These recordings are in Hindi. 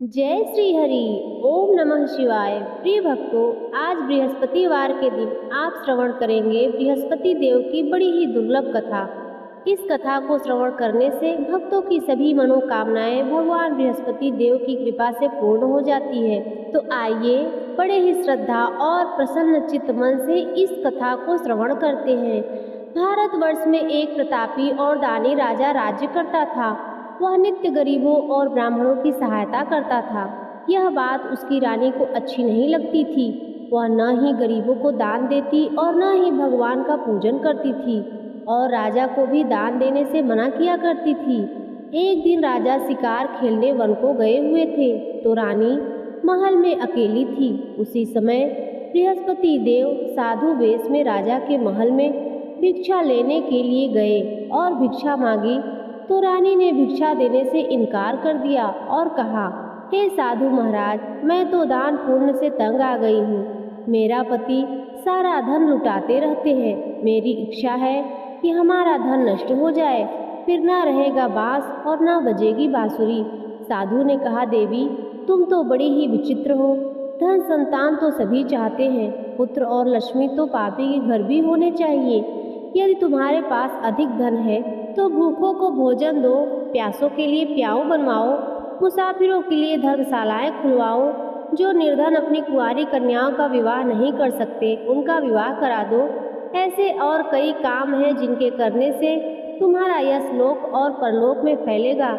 जय श्री हरि। ओम नमः शिवाय। प्रिय भक्तों, आज बृहस्पतिवार के दिन आप श्रवण करेंगे बृहस्पति देव की बड़ी ही दुर्लभ कथा। इस कथा को श्रवण करने से भक्तों की सभी मनोकामनाएं भगवान बृहस्पति देव की कृपा से पूर्ण हो जाती है। तो आइए बड़े ही श्रद्धा और प्रसन्न चित्त मन से इस कथा को श्रवण करते हैं। भारतवर्ष में एक प्रतापी और दानी राजा राज्य करता था। वह नित्य गरीबों और ब्राह्मणों की सहायता करता था। यह बात उसकी रानी को अच्छी नहीं लगती थी। वह न ही गरीबों को दान देती और न ही भगवान का पूजन करती थी और राजा को भी दान देने से मना किया करती थी। एक दिन राजा शिकार खेलने वन को गए हुए थे तो रानी महल में अकेली थी। उसी समय बृहस्पति देव साधु वेश में राजा के महल में भिक्षा लेने के लिए गए और भिक्षा मांगी तो रानी ने भिक्षा देने से इनकार कर दिया और कहा, हे साधु महाराज, मैं तो दान पुण्य से तंग आ गई हूँ। मेरा पति सारा धन लुटाते रहते हैं। मेरी इच्छा है कि हमारा धन नष्ट हो जाए, फिर ना रहेगा बांस और ना बजेगी बांसुरी। साधु ने कहा, देवी तुम तो बड़ी ही विचित्र हो। धन संतान तो सभी चाहते हैं, पुत्र और लक्ष्मी तो पापी के घर भी होने चाहिए। यदि तुम्हारे पास अधिक धन है तो भूखों को भोजन दो, प्यासों के लिए प्याऊ बनवाओ, मुसाफिरों के लिए धर्मशालाएं खुलवाओ। जो निर्धन अपनी कुंवारी कन्याओं का विवाह नहीं कर सकते उनका विवाह करा दो। ऐसे और कई काम हैं जिनके करने से तुम्हारा यश लोक और परलोक में फैलेगा।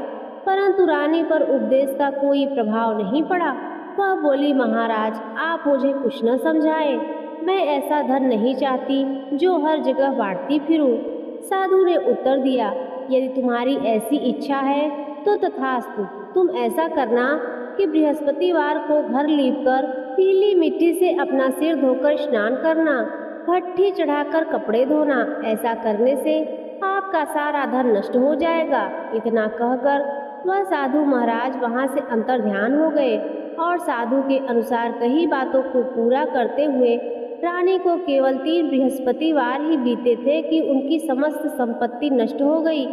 परंतु रानी पर उपदेश का कोई प्रभाव नहीं पड़ा। वह बोली, महाराज आप मुझे कुछ न समझाए। मैं ऐसा धन नहीं चाहती जो हर जगह बांटती फिरूं। साधु ने उत्तर दिया, यदि तुम्हारी ऐसी इच्छा है तो तथास्तु। तुम ऐसा करना कि बृहस्पतिवार को घर लीपकर पीली मिट्टी से अपना सिर धोकर स्नान करना, भट्ठी चढ़ाकर कपड़े धोना। ऐसा करने से आपका सारा धन नष्ट हो जाएगा। इतना कहकर वह साधु महाराज वहां से अंतर्ध्यान हो गए और साधु के अनुसार कही बातों को पूरा करते हुए रानी को केवल 3 बृहस्पतिवार ही बीते थे कि उनकी समस्त संपत्ति नष्ट हो गई।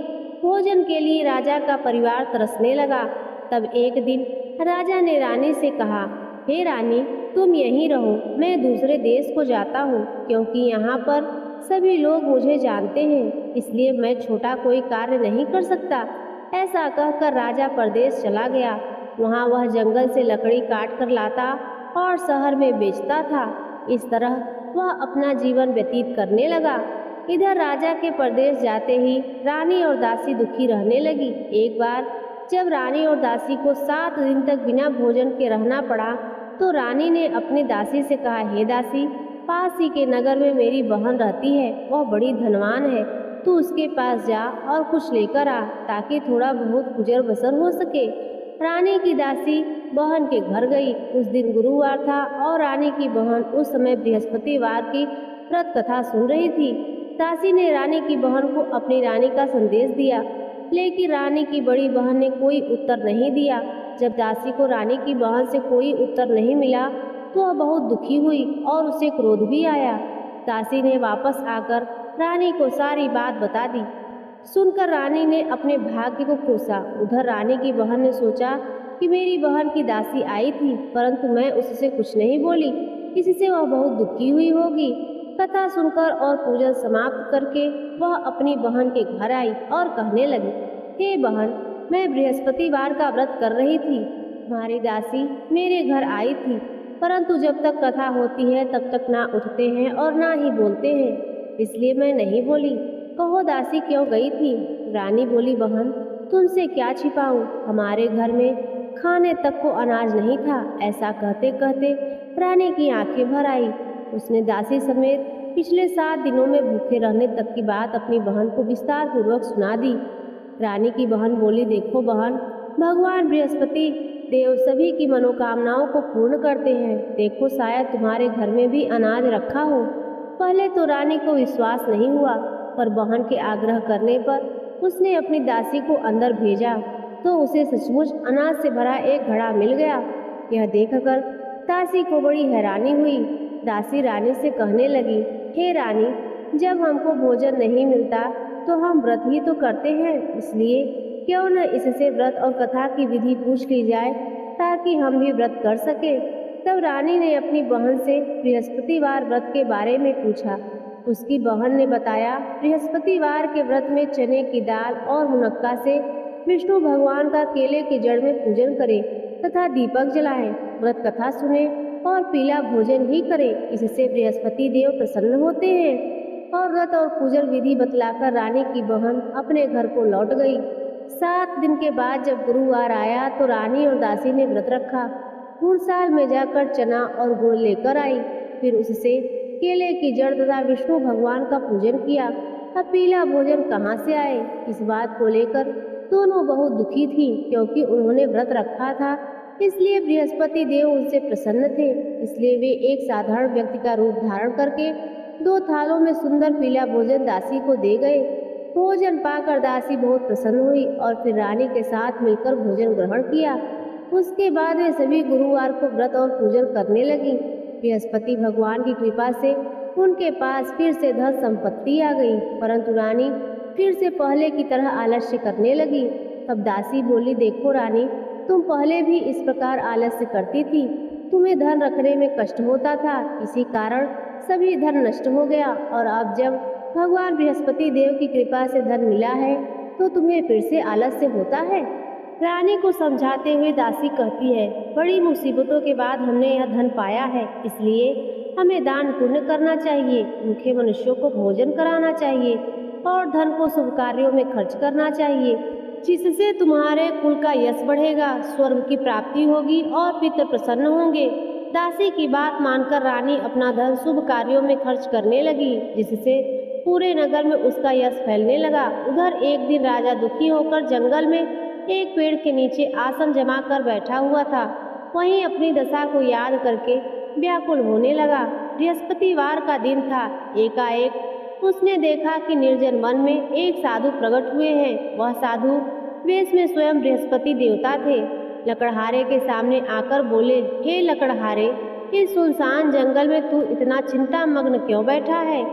भोजन के लिए राजा का परिवार तरसने लगा। तब एक दिन राजा ने रानी से कहा, हे रानी तुम यहीं रहो, मैं दूसरे देश को जाता हूँ, क्योंकि यहाँ पर सभी लोग मुझे जानते हैं, इसलिए मैं छोटा कोई कार्य नहीं कर सकता। ऐसा कहकर राजा परदेश चला गया। वहाँ वह जंगल से लकड़ी काट कर लाता और शहर में बेचता था। इस तरह वह अपना जीवन व्यतीत करने लगा। इधर राजा के परदेश जाते ही रानी और दासी दुखी रहने लगी। एक बार जब रानी और दासी को 7 दिन तक बिना भोजन के रहना पड़ा तो रानी ने अपनी दासी से कहा, हे दासी, पास ही के नगर में मेरी बहन रहती है, वह बड़ी धनवान है। तू उसके पास जा और कुछ लेकर आ ताकि थोड़ा बहुत गुजर बसर हो सके। रानी की दासी बहन के घर गई। उस दिन गुरुवार था और रानी की बहन उस समय बृहस्पतिवार की व्रत कथा सुन रही थी। दासी ने रानी की बहन को अपनी रानी का संदेश दिया, लेकिन रानी की बड़ी बहन ने कोई उत्तर नहीं दिया। जब दासी को रानी की बहन से कोई उत्तर नहीं मिला तो वह बहुत दुखी हुई और उसे क्रोध भी आया। दासी ने वापस आकर रानी को सारी बात बता दी। सुनकर रानी ने अपने भाग्य को कोसा। उधर रानी की बहन ने सोचा कि मेरी बहन की दासी आई थी, परंतु मैं उससे कुछ नहीं बोली, इससे वह बहुत दुखी हुई होगी। कथा सुनकर और पूजन समाप्त करके वह अपनी बहन के घर आई और कहने लगी, हे बहन, मैं बृहस्पतिवार का व्रत कर रही थी। तुम्हारी दासी मेरे घर आई थी, परंतु जब तक कथा होती है तब तक ना उठते हैं और ना ही बोलते हैं, इसलिए मैं नहीं बोली। कहो दासी क्यों गई थी? रानी बोली, बहन तुमसे क्या छिपाऊं, हमारे घर में खाने तक को अनाज नहीं था। ऐसा कहते कहते रानी की आंखें भर आई। उसने दासी समेत पिछले 7 दिनों में भूखे रहने तक की बात अपनी बहन को विस्तार पूर्वक सुना दी। रानी की बहन बोली, देखो बहन, भगवान बृहस्पति देव सभी की मनोकामनाओं को पूर्ण करते हैं। देखो शायद तुम्हारे घर में भी अनाज रखा हो। पहले तो रानी को विश्वास नहीं हुआ, पर बहन के आग्रह करने पर उसने अपनी दासी को अंदर भेजा तो उसे सचमुच अनाज से भरा एक घड़ा मिल गया। यह देखकर दासी को बड़ी हैरानी हुई। दासी रानी से कहने लगी, हे रानी, जब हमको भोजन नहीं मिलता तो हम व्रत ही तो करते हैं, इसलिए क्यों न इससे व्रत और कथा की विधि पूछ ली जाए ताकि ताकि हम भी व्रत कर सके। तब रानी ने अपनी बहन से बृहस्पतिवार व्रत के बारे में पूछा। उसकी बहन ने बताया, बृहस्पतिवार के व्रत में चने की दाल और मुनक्का से विष्णु भगवान का केले की जड़ में पूजन करें तथा दीपक जलाएं, व्रत कथा सुने और पीला भोजन ही करें। इससे बृहस्पति देव प्रसन्न होते हैं। और व्रत और पूजन विधि बतलाकर रानी की बहन अपने घर को लौट गई। 7 दिन के बाद जब गुरुवार आया तो रानी और दासी ने व्रत रखा। गुड़साल में जाकर चना और गुड़ लेकर आई। फिर उससे केले की जड़ तथा विष्णु भगवान का पूजन किया। अब पीला भोजन कहाँ से आए? इस बात को लेकर दोनों बहुत दुखी थी, क्योंकि उन्होंने व्रत रखा था, इसलिए बृहस्पति देव उनसे प्रसन्न थे। इसलिए वे एक साधारण व्यक्ति का रूप धारण करके 2 थालों में सुंदर पीला भोजन दासी को दे गए। भोजन पाकर दासी बहुत प्रसन्न हुई और फिर रानी के साथ मिलकर भोजन ग्रहण किया। उसके बाद वे सभी गुरुवार को व्रत और पूजन करने लगी। बृहस्पति भगवान की कृपा से उनके पास फिर से धन संपत्ति आ गई, परंतु रानी फिर से पहले की तरह आलस्य करने लगी। तब दासी बोली, देखो रानी, तुम पहले भी इस प्रकार आलस्य करती थी। तुम्हें धन रखने में कष्ट होता था, इसी कारण सभी धन नष्ट हो गया, और अब जब भगवान बृहस्पति देव की कृपा से धन मिला है तो तुम्हें फिर से आलस्य होता है। रानी को समझाते हुए दासी कहती है, बड़ी मुसीबतों के बाद हमने यह धन पाया है, इसलिए हमें दान पुण्य करना चाहिए, भूखे मनुष्यों को भोजन कराना चाहिए और धन को शुभ कार्यों में खर्च करना चाहिए, जिससे तुम्हारे कुल का यश बढ़ेगा, स्वर्ग की प्राप्ति होगी और पितर प्रसन्न होंगे। दासी की बात मानकर रानी अपना धन शुभ कार्यों में खर्च करने लगी, जिससे पूरे नगर में उसका यश फैलने लगा। उधर एक दिन राजा दुखी होकर जंगल में एक पेड़ के नीचे आसन जमा कर बैठा हुआ था। वहीं अपनी दशा को याद करके व्याकुल होने लगा। बृहस्पतिवार का दिन था। एकाएक उसने देखा कि निर्जन वन में एक साधु प्रकट हुए हैं। वह साधु वेश में स्वयं बृहस्पति देवता थे। लकड़हारे के सामने आकर बोले, हे लकड़हारे, इस सुनसान जंगल में तू इतना चिंता मग्न क्यों बैठा है?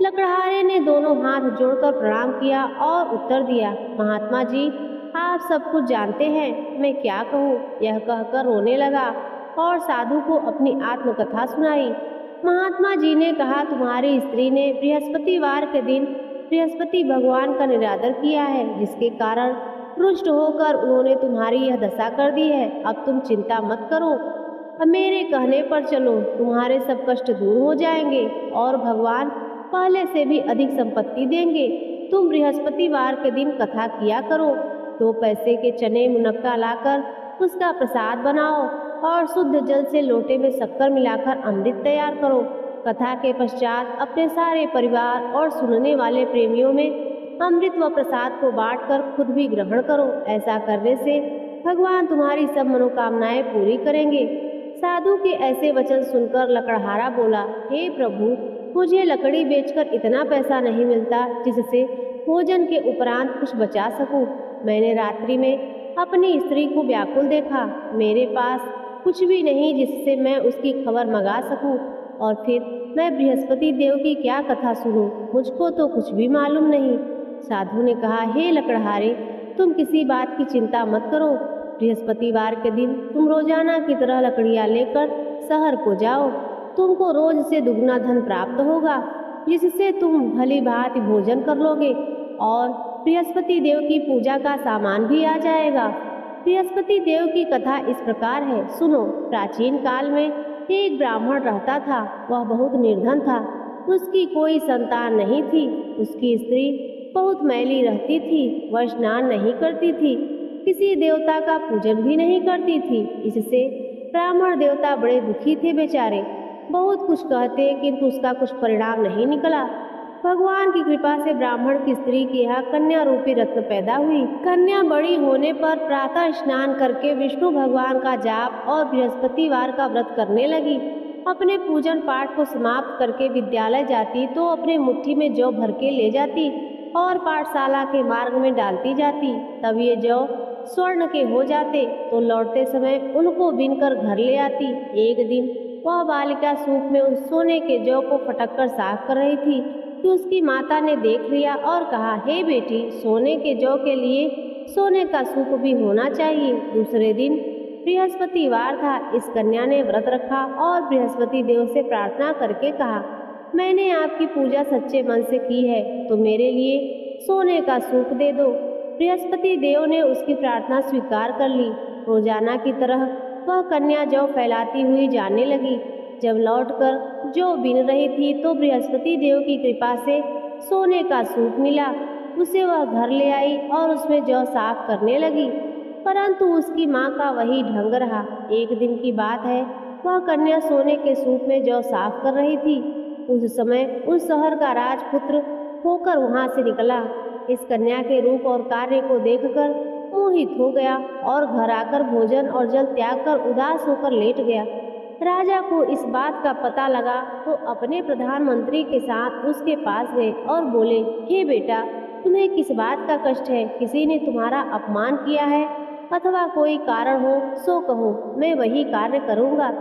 लकड़हारे ने दोनों हाथ जोड़कर प्रणाम किया और उत्तर दिया, महात्मा जी, आप सब कुछ जानते हैं, मैं क्या कहूँ। यह कहकर रोने लगा और साधु को अपनी आत्मकथा सुनाई। महात्मा जी ने कहा, तुम्हारी स्त्री ने बृहस्पतिवार के दिन बृहस्पति भगवान का निरादर किया है, जिसके कारण रुष्ट होकर उन्होंने तुम्हारी यह दशा कर दी है। अब तुम चिंता मत करो, अब मेरे कहने पर चलो, तुम्हारे सब कष्ट दूर हो जाएंगे और भगवान पहले से भी अधिक संपत्ति देंगे। तुम बृहस्पतिवार के दिन कथा किया करो। 2 पैसे के चने मुनक्का लाकर उसका प्रसाद बनाओ और शुद्ध जल से लोटे में शक्कर मिलाकर अमृत तैयार करो। कथा के पश्चात अपने सारे परिवार और सुनने वाले प्रेमियों में अमृत व प्रसाद को बांटकर खुद भी ग्रहण करो। ऐसा करने से भगवान तुम्हारी सब मनोकामनाएं पूरी करेंगे। साधु के ऐसे वचन सुनकर लकड़हारा बोला, हे प्रभु, मुझे लकड़ी बेचकर इतना पैसा नहीं मिलता जिससे भोजन के उपरांत कुछ बचा सकूं। मैंने रात्रि में अपनी स्त्री को व्याकुल देखा। मेरे पास कुछ भी नहीं जिससे मैं उसकी खबर मंगा सकूं, और फिर मैं बृहस्पति देव की क्या कथा सुनूं? मुझको तो कुछ भी मालूम नहीं। साधु ने कहा, हे लकड़हारे, तुम किसी बात की चिंता मत करो। बृहस्पतिवार के दिन तुम रोजाना की तरह लकड़ियाँ लेकर शहर को जाओ। तुमको रोज से दुगना धन प्राप्त होगा, जिससे तुम भली भांति भोजन कर लोगे और बृहस्पति देव की पूजा का सामान भी आ जाएगा। बृहस्पति देव की कथा इस प्रकार है, सुनो। प्राचीन काल में एक ब्राह्मण रहता था। वह बहुत निर्धन था। उसकी कोई संतान नहीं थी। उसकी स्त्री बहुत मैली रहती थी। वह स्नान नहीं करती थी, किसी देवता का पूजन भी नहीं करती थी। इससे ब्राह्मण देवता बड़े दुखी थे बेचारे। बहुत कुछ कहते, किंतु उसका कुछ परिणाम नहीं निकला। भगवान की कृपा से ब्राह्मण की स्त्री के यहाँ कन्या रूपी रत्न पैदा हुई। कन्या बड़ी होने पर प्रातः स्नान करके विष्णु भगवान का जाप और बृहस्पतिवार का व्रत करने लगी। अपने पूजन पाठ को समाप्त करके विद्यालय जाती तो अपने मुट्ठी में जौ भर के ले जाती और पाठशाला के मार्ग में डालती जाती। तब ये जौ स्वर्ण के हो जाते तो लौटते समय उनको बीनकर घर ले आती। एक दिन वह बालिका सूप में उस सोने के जौ को फटक कर साफ कर रही थी कि उसकी माता ने देख लिया और कहा, हे बेटी, सोने के जौ के लिए सोने का सूप भी होना चाहिए। दूसरे दिन बृहस्पतिवार था। इस कन्या ने व्रत रखा और बृहस्पति देव से प्रार्थना करके कहा, मैंने आपकी पूजा सच्चे मन से की है तो मेरे लिए सोने का सूप दे दो। बृहस्पति देव ने उसकी प्रार्थना स्वीकार कर ली। रोजाना की तरह वह कन्या जौ फैलाती हुई जाने लगी। जब लौटकर जौ बीन रही थी तो बृहस्पति देव की कृपा से सोने का सूप मिला। उसे वह घर ले आई और उसमें जौ साफ करने लगी, परंतु उसकी माँ का वही ढंग रहा। एक दिन की बात है, वह कन्या सोने के सूप में जौ साफ कर रही थी। उस समय उस शहर का राजपुत्र होकर वहां से निकला। इस कन्या के रूप और कार्य को देखकर मोहित हो गया और घर आकर भोजन और जल त्याग कर उदास होकर लेट गया। राजा को इस बात का पता लगा तो अपने प्रधानमंत्री के साथ उसके पास गए और बोले, हे बेटा, तुम्हें किस बात का कष्ट है? किसी ने तुम्हारा अपमान किया है अथवा कोई कारण हो सो कहो, मैं वही कार्य करूँगा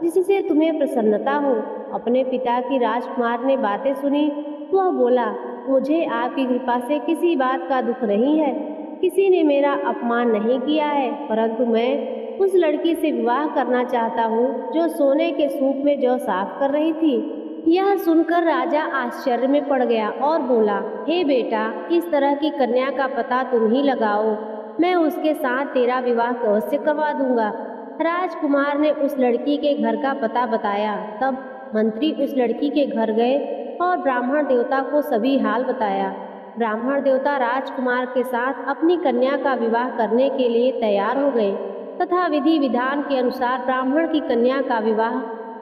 जिससे तुम्हें प्रसन्नता हो। अपने पिता की राजकुमार ने बातें सुनी। वह बोला, मुझे आपकी कृपा से किसी बात का दुख नहीं है। किसी ने मेरा अपमान नहीं किया है, परंतु मैं उस लड़की से विवाह करना चाहता हूँ जो सोने के सूप में जौ साफ कर रही थी। यह सुनकर राजा आश्चर्य में पड़ गया और बोला, हे बेटा, इस तरह की कन्या का पता तुम ही लगाओ, मैं उसके साथ तेरा विवाह अवश्य करवा दूंगा। राजकुमार ने उस लड़की के घर का पता बताया। तब मंत्री उस लड़की के घर गए और ब्राह्मण देवता को सभी हाल बताया। ब्राह्मण देवता राजकुमार के साथ अपनी कन्या का विवाह करने के लिए तैयार हो गए तथा विधि विधान के अनुसार ब्राह्मण की कन्या का विवाह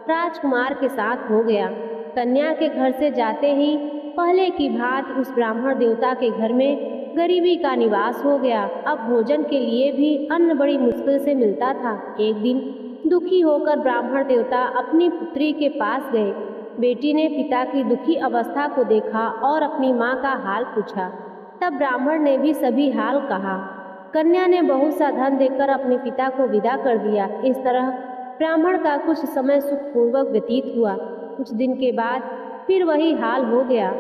राजकुमार के साथ हो गया। कन्या के घर से जाते ही पहले की भांति उस ब्राह्मण देवता के घर में गरीबी का निवास हो गया। अब भोजन के लिए भी अन्न बड़ी मुश्किल से मिलता था। एक दिन दुखी होकर ब्राह्मण देवता अपनी पुत्री के पास गए। बेटी ने पिता की दुखी अवस्था को देखा और अपनी माँ का हाल पूछा। तब ब्राह्मण ने भी सभी हाल कहा। कन्या ने बहुत सा धन देकर अपने पिता को विदा कर दिया। इस तरह ब्राह्मण का कुछ समय सुखपूर्वक व्यतीत हुआ। कुछ दिन के बाद फिर वही हाल हो गया।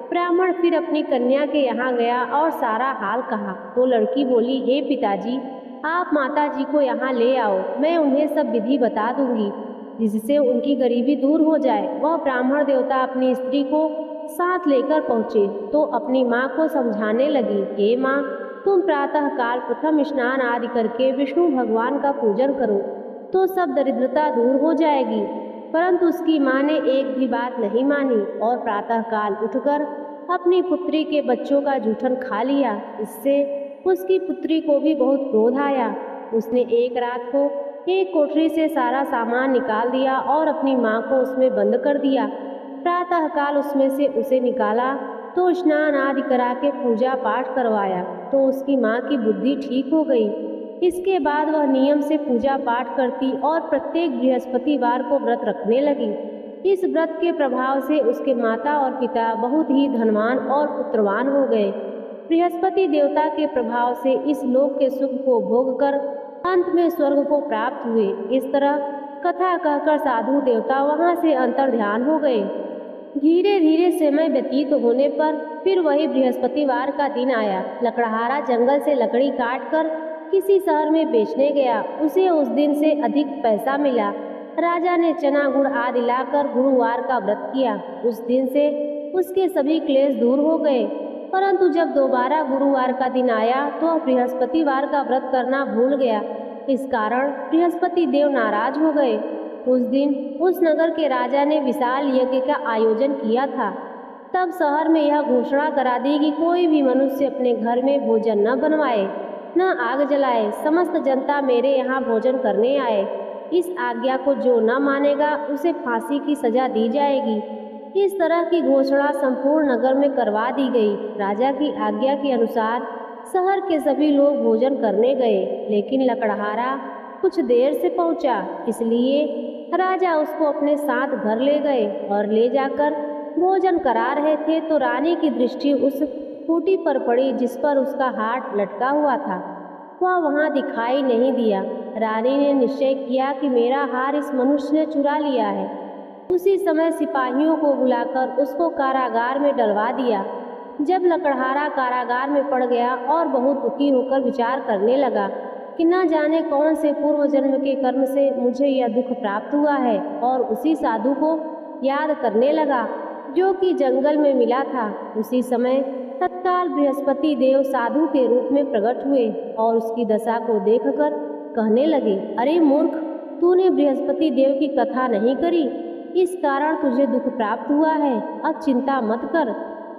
ब्राह्मण फिर अपनी कन्या के यहाँ गया और सारा हाल कहा तो लड़की बोली, हे पिताजी, आप माता जी को यहाँ ले आओ, मैं उन्हें सब विधि बता दूंगी जिससे उनकी गरीबी दूर हो जाए। वह ब्राह्मण देवता अपनी स्त्री को साथ लेकर पहुँचे तो अपनी माँ को समझाने लगी, हे माँ, तुम प्रातः काल प्रथम स्नान आदि करके विष्णु भगवान का पूजन करो तो सब दरिद्रता दूर हो जाएगी। परंतु उसकी माँ ने एक भी बात नहीं मानी और प्रातः काल उठकर अपनी पुत्री के बच्चों का जूठन खा लिया। इससे उसकी पुत्री को भी बहुत क्रोध आया। उसने एक रात को एक कोठरी से सारा सामान निकाल दिया और अपनी माँ को उसमें बंद कर दिया। प्रातः काल उसमें से उसे निकाला तो स्नान आदि करा के पूजा पाठ करवाया तो उसकी माँ की बुद्धि ठीक हो गई। इसके बाद वह नियम से पूजा पाठ करती और प्रत्येक बृहस्पतिवार को व्रत रखने लगी। इस व्रत के प्रभाव से उसके माता और पिता बहुत ही धनवान और पुत्रवान हो गए। बृहस्पति देवता के प्रभाव से इस लोक के सुख को भोग कर अंत में स्वर्ग को प्राप्त हुए। इस तरह कथा कहकर साधु देवता वहां से अंतर्ध्यान हो गए। धीरे धीरे समय व्यतीत होने पर फिर वही बृहस्पतिवार का दिन आया। लकड़हारा जंगल से लकड़ी काट कर किसी शहर में बेचने गया। उसे उस दिन से अधिक पैसा मिला। राजा ने चना गुड़ आदि लाकर गुरुवार का व्रत किया। उस दिन से उसके सभी क्लेश दूर हो गए। परंतु जब दोबारा गुरुवार का दिन आया तो वह बृहस्पतिवार का व्रत करना भूल गया। इस कारण बृहस्पति देव नाराज हो गए। उस दिन उस नगर के राजा ने विशाल यज्ञ का आयोजन किया था। तब शहर में यह घोषणा करा दी कि कोई भी मनुष्य अपने घर में भोजन न बनवाए, न आग जलाए। समस्त जनता मेरे यहाँ भोजन करने आए। इस आज्ञा को जो न मानेगा उसे फांसी की सजा दी जाएगी। इस तरह की घोषणा संपूर्ण नगर में करवा दी गई। राजा की आज्ञा के अनुसार शहर के सभी लोग भोजन करने गए, लेकिन लकड़हारा कुछ देर से पहुंचा, इसलिए राजा उसको अपने साथ घर ले गए और ले जाकर भोजन करा रहे थे तो रानी की दृष्टि उस खूंटी पर पड़ी जिस पर उसका हाथ लटका हुआ था। वह वहां दिखाई नहीं दिया। रानी ने निश्चय किया कि मेरा हार इस मनुष्य ने चुरा लिया है। उसी समय सिपाहियों को बुलाकर उसको कारागार में डलवा दिया। जब लकड़हारा कारागार में पड़ गया और बहुत दुखी होकर विचार करने लगा कि न जाने कौन से पूर्व जन्म के कर्म से मुझे यह दुख प्राप्त हुआ है, और उसी साधु को याद करने लगा जो कि जंगल में मिला था। उसी समय तत्काल बृहस्पति देव साधु के रूप में प्रकट हुए और उसकी दशा को देखकर कहने लगे, अरे मूर्ख, तूने बृहस्पति देव की कथा नहीं करी, इस कारण तुझे दुख प्राप्त हुआ है। अब चिंता मत कर,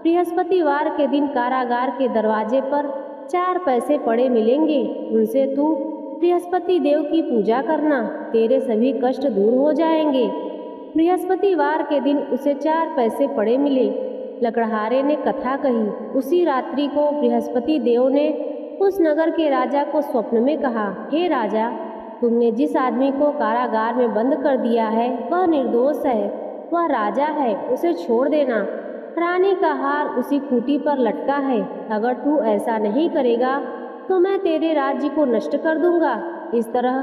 बृहस्पतिवार के दिन कारागार के दरवाजे पर 4 पैसे पड़े मिलेंगे, उनसे तू बृहस्पति देव की पूजा करना, तेरे सभी कष्ट दूर हो जाएंगे। बृहस्पतिवार के दिन उसे 4 पैसे पड़े मिले। लकड़हारे ने कथा कही। उसी रात्रि को बृहस्पति देव ने उस नगर के राजा को स्वप्न में कहा, हे राजा, तुमने जिस आदमी को कारागार में बंद कर दिया है वह निर्दोष है, वह राजा है, उसे छोड़ देना। रानी का हार उसी खूंटी पर लटका है, अगर तू ऐसा नहीं करेगा तो मैं तेरे राज्य को नष्ट कर दूंगा। इस तरह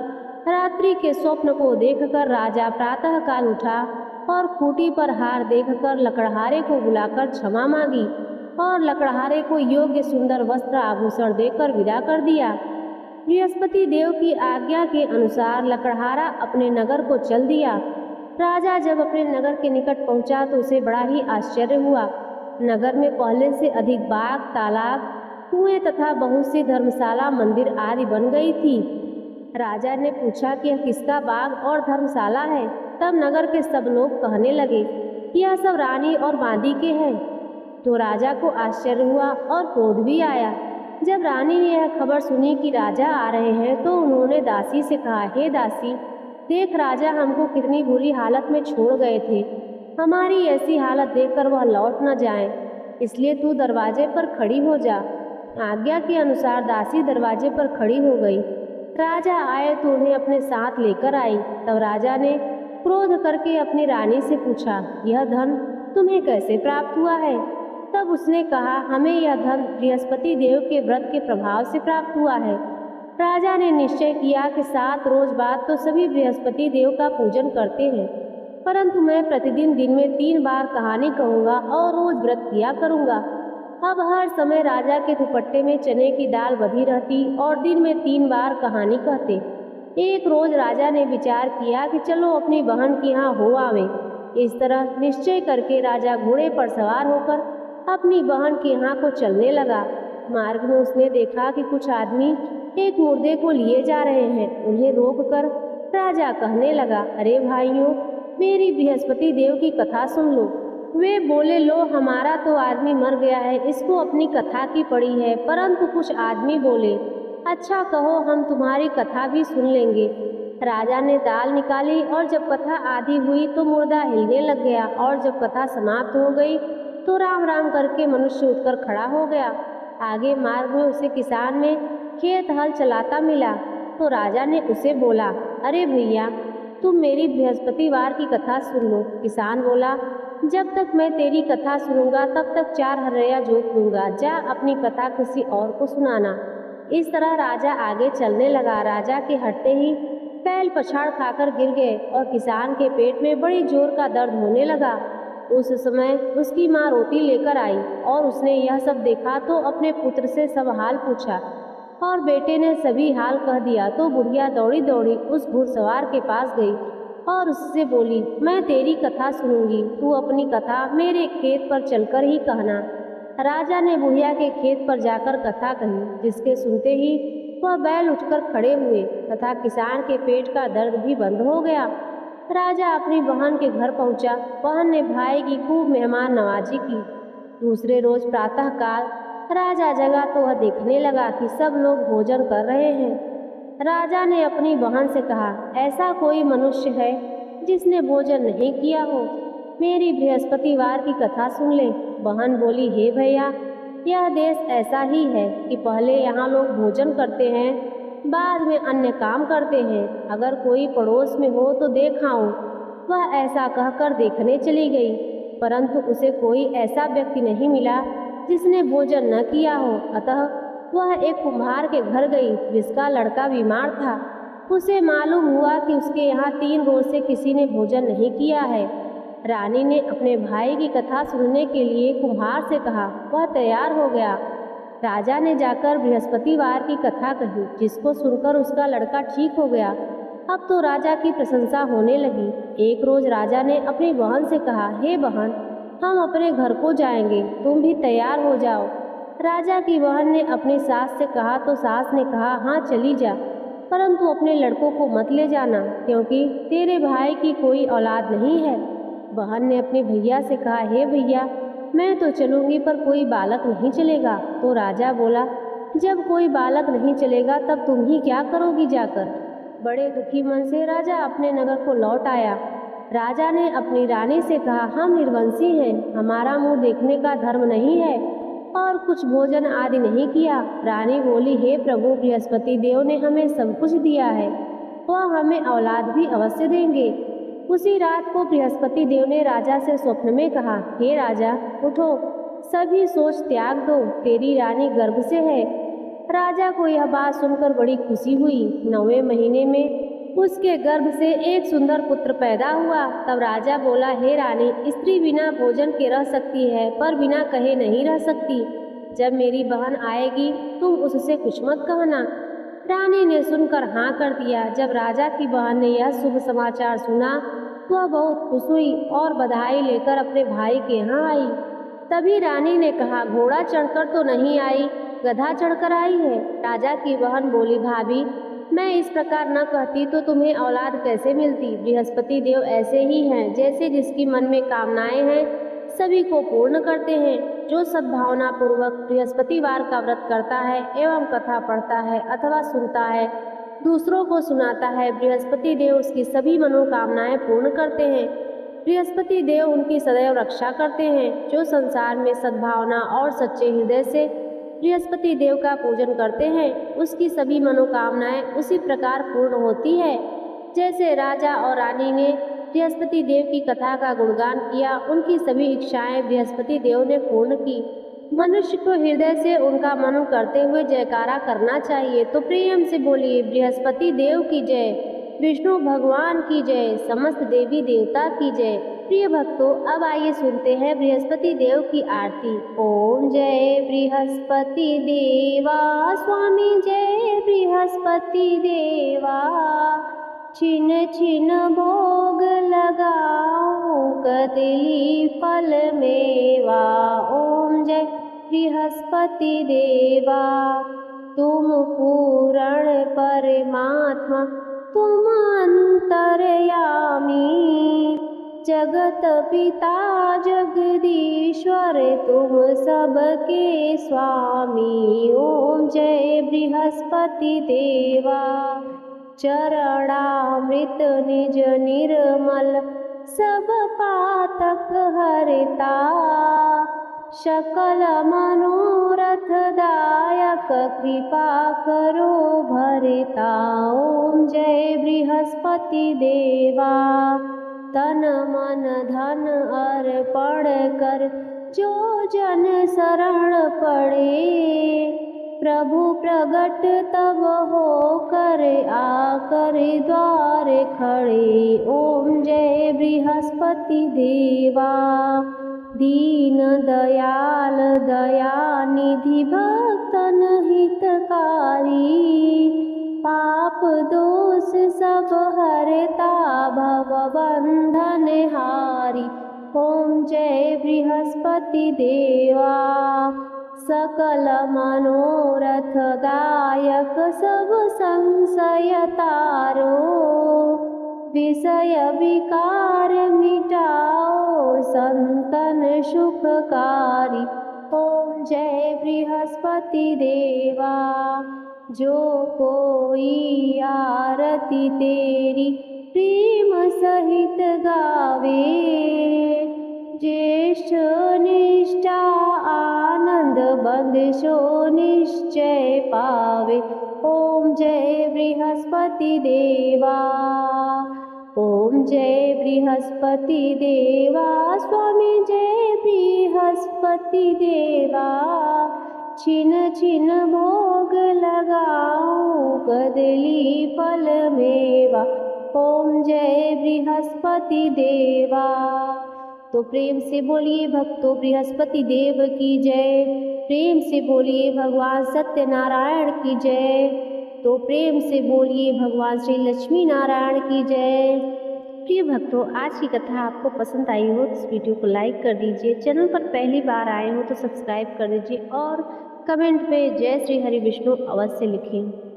रात्रि के स्वप्न को देखकर राजा प्रातः काल उठा और खूंटी पर हार देखकर लकड़हारे को बुलाकर क्षमा मांगी और लकड़हारे को योग्य सुंदर वस्त्र आभूषण देकर विदा कर दिया। बृहस्पति देव की आज्ञा के अनुसार लकड़हारा अपने नगर को चल दिया। राजा जब अपने नगर के निकट पहुंचा तो उसे बड़ा ही आश्चर्य हुआ। नगर में पहले से अधिक बाग, तालाब, कुएं तथा बहुत सी धर्मशाला, मंदिर आदि बन गई थी। राजा ने पूछा कि यह किसका बाग और धर्मशाला है। तब नगर के सब लोग कहने लगे, यह सब रानी और बांदी के हैं। तो राजा को आश्चर्य हुआ और क्रोध भी आया। जब रानी ने यह खबर सुनी कि राजा आ रहे हैं तो उन्होंने दासी से कहा, हे दासी, देख राजा हमको कितनी बुरी हालत में छोड़ गए थे, हमारी ऐसी हालत देखकर वह लौट न जाएं, इसलिए तू दरवाजे पर खड़ी हो जा। आज्ञा के अनुसार दासी दरवाजे पर खड़ी हो गई। राजा आए तो उन्हें अपने साथ लेकर आई। तब राजा ने क्रोध करके अपनी रानी से पूछा, यह धन तुम्हें कैसे प्राप्त हुआ है? तब उसने कहा, हमें यह धन बृहस्पति देव के व्रत के प्रभाव से प्राप्त हुआ है। राजा ने निश्चय किया कि 7 रोज बाद तो सभी बृहस्पति देव का पूजन करते हैं, परंतु मैं प्रतिदिन दिन में 3 बार कहानी कहूँगा और रोज व्रत किया करूँगा। अब हर समय राजा के दुपट्टे में चने की दाल बधी रहती और दिन में 3 बार कहानी कहते। एक रोज राजा ने विचार किया कि चलो अपनी बहन के यहाँ हो आवे। इस तरह निश्चय करके राजा घोड़े पर सवार होकर अपनी बहन के यहाँ को चलने लगा। मार्ग में उसने देखा कि कुछ आदमी एक मुर्दे को लिए जा रहे हैं। उन्हें रोककर राजा कहने लगा, अरे भाइयों, मेरी बृहस्पति देव की कथा सुन लो। वे बोले, लो हमारा तो आदमी मर गया है, इसको अपनी कथा की पड़ी है। परंतु कुछ आदमी बोले, अच्छा कहो, हम तुम्हारी कथा भी सुन लेंगे। राजा ने दाल निकाली और जब कथा आधी हुई तो मुर्दा हिलने लग गया और जब कथा समाप्त हो गई तो राम राम करके मनुष्य उठकर खड़ा हो गया। आगे मार्ग में उसे किसान में खेत हल चलाता मिला तो राजा ने उसे बोला, अरे भैया, तुम मेरी बृहस्पतिवार की कथा सुन लो। किसान बोला, जब तक मैं तेरी कथा सुनूंगा तब तक 4 हर्रैया जोत लूंगा, जा अपनी कथा किसी और को सुनाना। इस तरह राजा आगे चलने लगा। राजा के हटते ही बैल पछाड़ खाकर गिर गए और किसान के पेट में बड़ी जोर का दर्द होने लगा। उस समय उसकी माँ रोटी लेकर आई और उसने यह सब देखा तो अपने पुत्र से सब हाल पूछा और बेटे ने सभी हाल कह दिया। तो बुढ़िया दौड़ी दौड़ी उस घुड़सवार के पास गई और उससे बोली, मैं तेरी कथा सुनूंगी, तू अपनी कथा मेरे खेत पर चलकर ही कहना। राजा ने बुढ़िया के खेत पर जाकर कथा कही, जिसके सुनते ही वह बैल उठकर खड़े हुए तथा किसान के पेट का दर्द भी बंद हो गया। राजा अपनी बहन के घर पहुंचा। बहन ने भाई की खूब मेहमान नवाजी की। दूसरे रोज प्रातः काल राजा जगा तो वह देखने लगा कि सब लोग भोजन कर रहे हैं। राजा ने अपनी बहन से कहा, ऐसा कोई मनुष्य है जिसने भोजन नहीं किया हो, मेरी बृहस्पतिवार की कथा सुन ले। बहन बोली, हे भैया, यह देश ऐसा ही है कि पहले यहाँ लोग भोजन करते हैं, बाद में अन्य काम करते हैं। अगर कोई पड़ोस में हो तो देख आऊं। वह ऐसा कहकर देखने चली गई, परंतु उसे कोई ऐसा व्यक्ति नहीं मिला जिसने भोजन न किया हो। अतः वह एक कुम्हार के घर गई जिसका लड़का बीमार था। उसे मालूम हुआ कि उसके यहाँ 3 रोज से किसी ने भोजन नहीं किया है। रानी ने अपने भाई की कथा सुनने के लिए कुम्हार से कहा। वह तैयार हो गया। राजा ने जाकर बृहस्पतिवार की कथा कही, जिसको सुनकर उसका लड़का ठीक हो गया। अब तो राजा की प्रशंसा होने लगी। एक रोज राजा ने अपनी बहन से कहा, हे बहन, हम अपने घर को जाएंगे, तुम भी तैयार हो जाओ। राजा की बहन ने अपनी सास से कहा तो सास ने कहा, हाँ चली जा, परंतु अपने लड़कों को मत ले जाना, क्योंकि तेरे भाई की कोई औलाद नहीं है। बहन ने अपने भैया से कहा, हे भैया, मैं तो चलूंगी पर कोई बालक नहीं चलेगा। तो राजा बोला, जब कोई बालक नहीं चलेगा तब तुम ही क्या करोगी जाकर। बड़े दुखी मन से राजा अपने नगर को लौट आया। राजा ने अपनी रानी से कहा, हम निर्वंशी हैं, हमारा मुंह देखने का धर्म नहीं है और कुछ भोजन आदि नहीं किया। रानी बोली, हे प्रभु, बृहस्पति देव ने हमें सब कुछ दिया है, वह हमें औलाद भी अवश्य देंगे। उसी रात को बृहस्पति देव ने राजा से स्वप्न में कहा, हे राजा, उठो, सभी सोच त्याग दो, तेरी रानी गर्भ से है। राजा को यह बात सुनकर बड़ी खुशी हुई। 9वें महीने में उसके गर्भ से एक सुंदर पुत्र पैदा हुआ। तब राजा बोला, हे रानी, स्त्री बिना भोजन के रह सकती है, पर बिना कहे नहीं रह सकती। जब मेरी बहन आएगी तुम उससे कुछ मत कहना। रानी ने सुनकर हाँ कर दिया। जब राजा की बहन ने यह शुभ समाचार सुना, वह बहुत खुश हुई और बधाई लेकर अपने भाई के यहाँ आई। तभी रानी ने कहा, घोड़ा चढ़कर तो नहीं आई, गधा चढ़कर आई है। राजा की बहन बोली, भाभी, मैं इस प्रकार न कहती तो तुम्हें औलाद कैसे मिलती। बृहस्पति देव ऐसे ही हैं, जैसे जिसकी मन में कामनाएं हैं सभी को पूर्ण करते हैं। जो सद्भावना पूर्वक बृहस्पतिवार का व्रत करता है एवं कथा पढ़ता है अथवा सुनता है, दूसरों को सुनाता है, बृहस्पति देव उसकी सभी मनोकामनाएं पूर्ण करते हैं। बृहस्पति देव उनकी सदैव रक्षा करते हैं। जो संसार में सद्भावना और सच्चे हृदय से बृहस्पति देव का पूजन करते हैं, उसकी सभी मनोकामनाएं उसी प्रकार पूर्ण होती है। जैसे राजा और रानी ने बृहस्पति देव की कथा का गुणगान किया, उनकी सभी इच्छाएं बृहस्पति देव ने पूर्ण की। मनुष्य को हृदय से उनका मनन करते हुए जयकारा करना चाहिए। तो प्रेम से बोलिए, बृहस्पति देव की जय, विष्णु भगवान की जय, समस्त देवी देवता की जय। प्रिय भक्तों, अब आइए सुनते हैं बृहस्पति देव की आरती। ओम जय बृहस्पति देवा, स्वामी जय बृहस्पति देवा, छिन छिन भोग लगाओ, कदली फल मेवा। ओम जय बृहस्पति देवा, तुम पूर्ण परमात्मा, तुम अंतर्यामी, जगत पिता जगदीश्वर, तुम सबके स्वामी। ओम जय बृहस्पति देवा, चरणामृत निज निर्मल, सब पातक हरता, सकल मनोरथ दायक, कृपा करो भरता। ओम जय बृहस्पति देवा, तन मन धन अर्पण कर, जो जन शरण पड़े, प्रभु प्रगट तब हो कर, आकर द्वार खड़े। ओम जय बृहस्पति देवा, दीन दयाल दयानिधि, भक्तन हितकारी, पाप दोष सब हरता, भव बंधन हारी। ओम जय बृहस्पति देवा, सकल मनोरथ दायक, सब संशय तारो, विषय विकार मिटाओ, संतन सुखकारी। ओम जय बृहस्पति देवा, जो कोई आरती तेरी प्रेम सहित गावे, ज्येष्ठ निष्ठा आनंद बंदिशो निश्चय पावे। ओम जय बृहस्पति देवा, ओम जय बृहस्पति देवा, स्वामी जय बृहस्पति देवा, छिन छिन भोग लगाओ, कदली फल मेवा। ओम जय बृहस्पति देवा। तो प्रेम से बोलिए भक्तों, बृहस्पति देव की जय। प्रेम से बोलिए भगवान सत्यनारायण की जय। तो प्रेम से बोलिए भगवान श्री लक्ष्मी नारायण की जय। प्रिय भक्तों, आज की कथा आपको पसंद आई हो तो इस वीडियो को लाइक कर दीजिए। चैनल पर पहली बार आए हो तो सब्सक्राइब कर दीजिए और कमेंट पे जय श्री हरि विष्णु अवश्य लिखें।